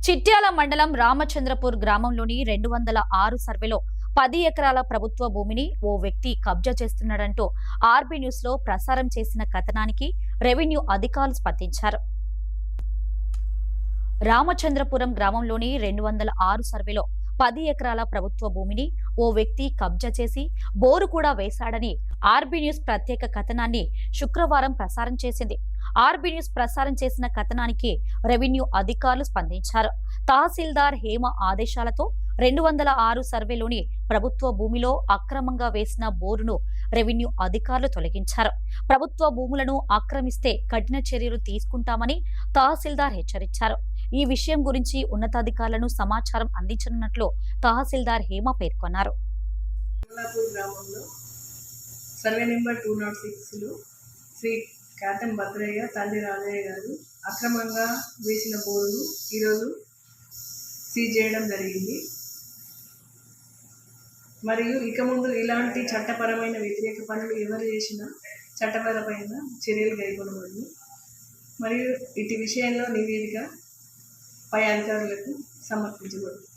చిట్యాల మండలం రామచంద్రపూర్ గ్రామంలోని 206 సర్వేలో 10 ఎకరాల ప్రభుత్వ భూమిని ఓ వ్యక్తి కబ్జా చేస్తున్నాడంటూ ఆర్బీ న్యూస్ లో ప్రసారం చేసిన కథనానికి రెవెన్యూ అధికారులు స్పందించారు. రామచంద్రపురం గ్రామంలోని 206 సర్వేలో 10 ఎకరాల ప్రభుత్వ భూమిని ఓ వ్యక్తి కబ్జా చేసి బోరు కూడా వేశాడని ఆర్బీ న్యూస్ ప్రత్యేక కథనాన్ని శుక్రవారం ప్రసారం చేసింది. ఆర్బీ న్యూస్ ప్రసారం చేసిన కథనానికి రెవెన్యూ అధికారులు స్పందించారు. తహసీల్దార్ హేమ ఆదేశాలతో 206 సర్వేలోని ప్రభుత్వ భూమిలో అక్రమంగా వేసిన బోరును రెవెన్యూ అధికారులు తొలగించారు. ప్రభుత్వ భూములను ఆక్రమిస్తే కఠిన చర్యలు తీసుకుంటామని తహసీల్దార్ హెచ్చరించారు. ఈ విషయం గురించి ఉన్నతాధికారులను సమాచారం అందించనున్నట్లు తహసీల్దార్ హేమ పేర్కొన్నారు. సర్వే నెంబర్ 206లో శ్రీ కాతం భద్రయ్య తండ్రి రాజయ్య గారు అక్రమంగా వేసిన బోర్డును ఈరోజు సీజ్ చేయడం జరిగింది. మరియు ఇక ముందు ఇలాంటి చట్టపరమైన వ్యతిరేక పనులు ఎవరు చేసినా చట్టపరమైన చర్యలు కైగొనబడింది. మరియు ఇటు విషయంలో నివేదిక పై అధికారులకు సమర్పించబడుతుంది.